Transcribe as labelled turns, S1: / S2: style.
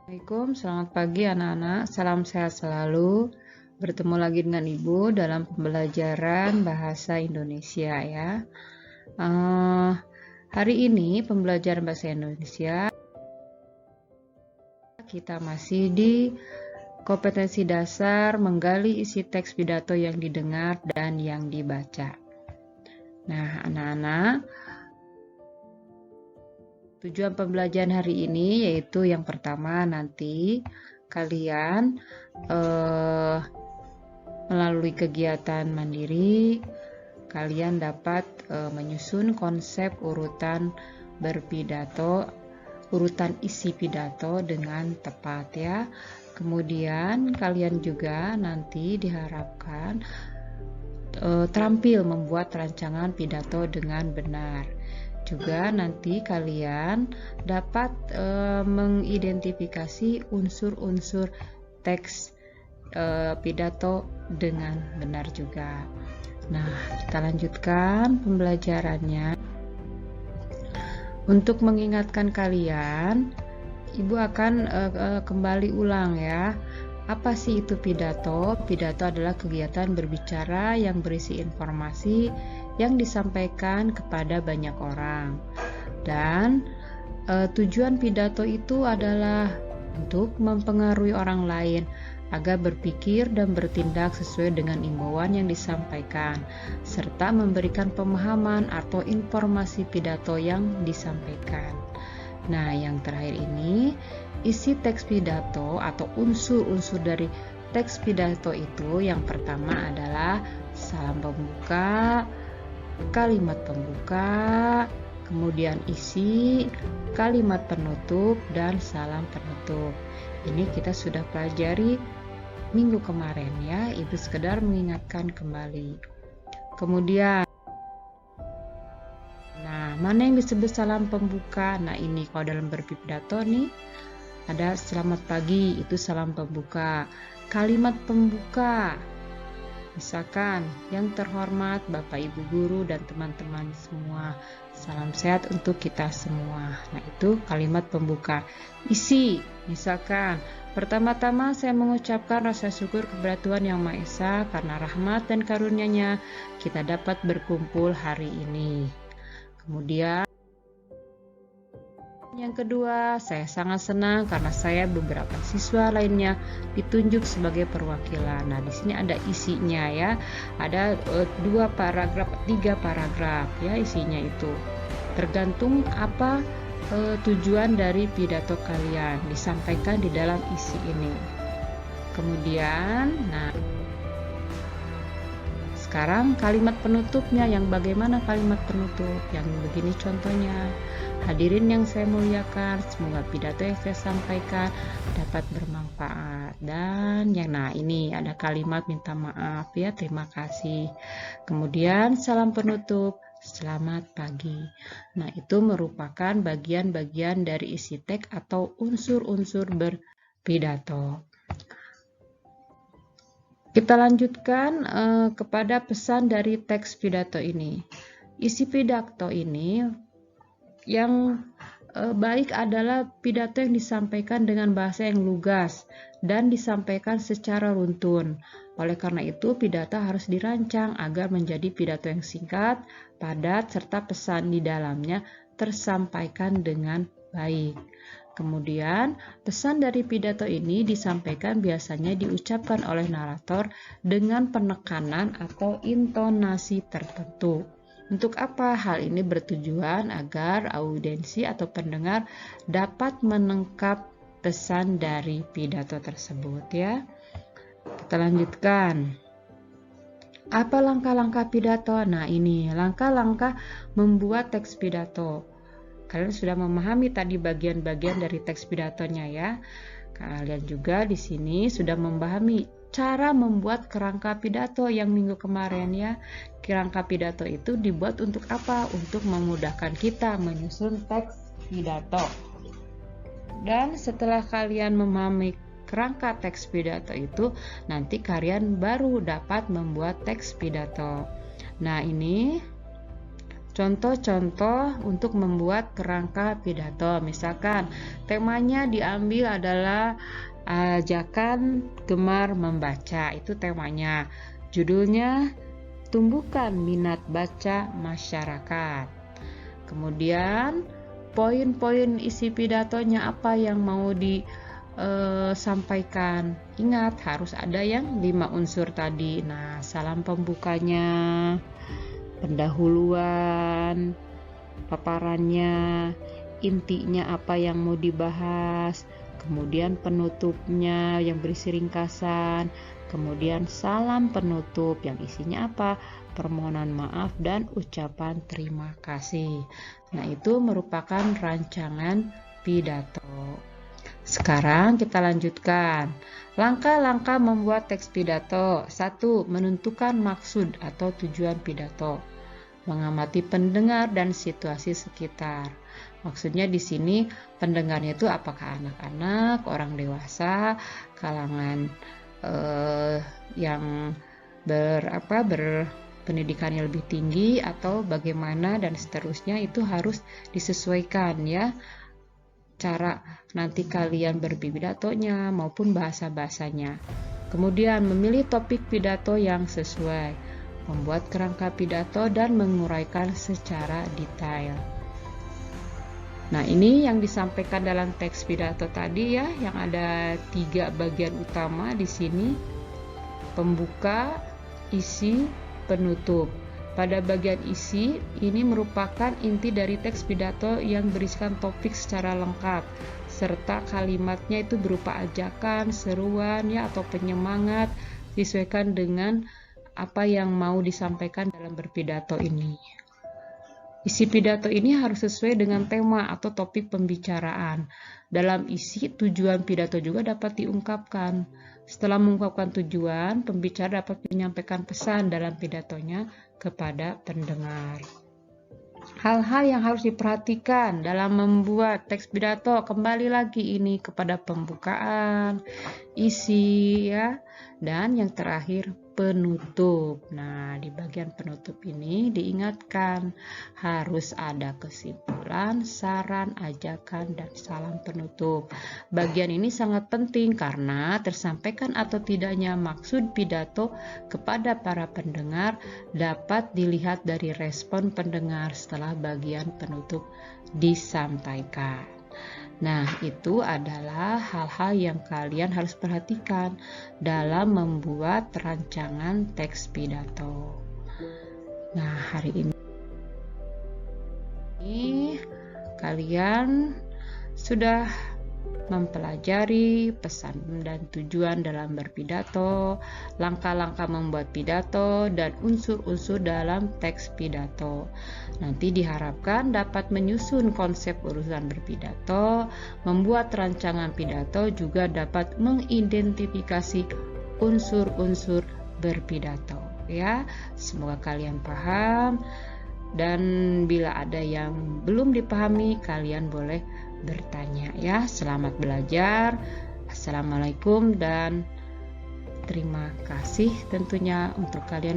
S1: Assalamualaikum, selamat pagi anak-anak. Salam sehat selalu. Bertemu lagi dengan Ibu dalam pembelajaran bahasa Indonesia ya. Hari ini pembelajaran bahasa Indonesia kita masih di kompetensi dasar menggali isi teks pidato yang didengar dan yang dibaca. Nah, anak-anak, tujuan pembelajaran hari ini yaitu yang pertama, nanti kalian melalui kegiatan mandiri kalian dapat menyusun konsep urutan berpidato, urutan isi pidato dengan tepat ya. Kemudian kalian juga nanti diharapkan terampil membuat rancangan pidato dengan benar. Juga nanti kalian dapat mengidentifikasi unsur-unsur teks pidato dengan benar juga. Nah, kita lanjutkan pembelajarannya. Untuk mengingatkan kalian, Ibu akan kembali ulang ya. Apa sih itu pidato? Pidato adalah kegiatan berbicara yang berisi informasi yang disampaikan kepada banyak orang. Dan tujuan pidato itu adalah untuk mempengaruhi orang lain agar berpikir dan bertindak sesuai dengan imbauan yang disampaikan, serta memberikan pemahaman atau informasi pidato yang disampaikan. Nah, yang terakhir ini, isi teks pidato atau unsur-unsur dari teks pidato itu yang pertama adalah salam pembuka, kalimat pembuka, kemudian isi, kalimat penutup, dan salam penutup. Ini kita sudah pelajari minggu kemarin ya, Ibu sekedar mengingatkan kembali. Kemudian, nah, mana yang disebut salam pembuka? Nah, ini kalau dalam berpidato nih, ada selamat pagi, itu salam pembuka. Kalimat pembuka, misalkan, yang terhormat Bapak Ibu Guru dan teman-teman semua, salam sehat untuk kita semua. Nah, itu kalimat pembuka. Isi, misalkan, pertama-tama saya mengucapkan rasa syukur kepada Tuhan Yang Maha Esa karena rahmat dan karunia-Nya kita dapat berkumpul hari ini. Kemudian yang kedua, saya sangat senang karena saya beberapa siswa lainnya ditunjuk sebagai perwakilan. Nah, di sini ada isinya ya. Ada 2 paragraf, 3 paragraf ya isinya itu. Tergantung apa tujuan dari pidato kalian disampaikan di dalam isi ini. Kemudian, nah, sekarang kalimat penutupnya, yang bagaimana kalimat penutup? Yang begini contohnya. Hadirin yang saya muliakan, semoga pidato yang saya sampaikan dapat bermanfaat. Dan yang nah ini ada kalimat minta maaf ya, terima kasih. Kemudian salam penutup, selamat pagi. Nah, itu merupakan bagian-bagian dari isi teks atau unsur-unsur berpidato. Kita lanjutkan kepada pesan dari teks pidato ini. Isi pidato ini yang baik adalah pidato yang disampaikan dengan bahasa yang lugas dan disampaikan secara runtun. Oleh karena itu, pidato harus dirancang agar menjadi pidato yang singkat, padat, serta pesan di dalamnya tersampaikan dengan baik. Kemudian, pesan dari pidato ini disampaikan biasanya diucapkan oleh narator dengan penekanan atau intonasi tertentu. Untuk apa? Hal ini bertujuan agar audiensi atau pendengar dapat menangkap pesan dari pidato tersebut ya. Kita lanjutkan. Apa langkah-langkah pidato? Nah, ini langkah-langkah membuat teks pidato. Kalian sudah memahami tadi bagian-bagian dari teks pidatonya ya. Kalian juga di sini sudah memahami cara membuat kerangka pidato yang minggu kemarin ya. Kerangka pidato itu dibuat untuk apa? Untuk memudahkan kita menyusun teks pidato. Dan setelah kalian memahami kerangka teks pidato itu, nanti kalian baru dapat membuat teks pidato. Nah, ini Contoh-contoh untuk membuat kerangka pidato. Misalkan temanya diambil adalah ajakan gemar membaca. Itu temanya. Judulnya tumbuhkan minat baca masyarakat. Kemudian poin-poin isi pidatonya apa yang mau disampaikan. Ingat harus ada yang 5 unsur tadi. Nah, salam pembukanya, pendahuluan, paparannya, intinya apa yang mau dibahas, kemudian penutupnya yang berisi ringkasan, kemudian salam penutup yang isinya apa? Permohonan maaf dan ucapan terima kasih. Nah, itu merupakan rancangan pidato. Sekarang kita lanjutkan. Langkah-langkah membuat teks pidato. 1. Menentukan maksud atau tujuan pidato. Mengamati pendengar dan situasi sekitar. Maksudnya di sini pendengarnya itu apakah anak-anak, orang dewasa, kalangan yang berpendidikannya lebih tinggi atau bagaimana dan seterusnya, itu harus disesuaikan ya. Cara nanti kalian berpidatonya maupun bahasa-bahasanya. Kemudian memilih topik pidato yang sesuai, membuat kerangka pidato dan menguraikan secara detail. Nah, ini yang disampaikan dalam teks pidato tadi ya, yang ada 3 bagian utama di sini. Pembuka, isi, penutup. Pada bagian isi, ini merupakan inti dari teks pidato yang berisikan topik secara lengkap, serta kalimatnya itu berupa ajakan, seruan ya atau penyemangat, disesuaikan dengan apa yang mau disampaikan dalam berpidato ini. Isi pidato ini harus sesuai dengan tema atau topik pembicaraan. Dalam isi, tujuan pidato juga dapat diungkapkan. Setelah mengungkapkan tujuan, pembicara dapat menyampaikan pesan dalam pidatonya kepada pendengar. Hal-hal yang harus diperhatikan dalam membuat teks pidato, kembali lagi ini kepada pembukaan, isi ya, dan yang terakhir penutup. Nah, di bagian penutup ini diingatkan harus ada kesimpulan, saran, ajakan, dan salam penutup. Bagian ini sangat penting karena tersampaikan atau tidaknya maksud pidato kepada para pendengar dapat dilihat dari respon pendengar setelah bagian penutup disampaikan. Nah, itu adalah hal-hal yang kalian harus perhatikan dalam membuat rancangan teks pidato. Nah, hari ini kalian sudah mempelajari pesan dan tujuan dalam berpidato, langkah-langkah membuat pidato, dan unsur-unsur dalam teks pidato. Nanti diharapkan dapat menyusun konsep urusan berpidato, membuat rancangan pidato, juga dapat mengidentifikasi unsur-unsur berpidato. Ya, semoga kalian paham. Dan bila ada yang belum dipahami, kalian boleh bertanya ya. Selamat belajar. Assalamualaikum dan terima kasih tentunya untuk kalian.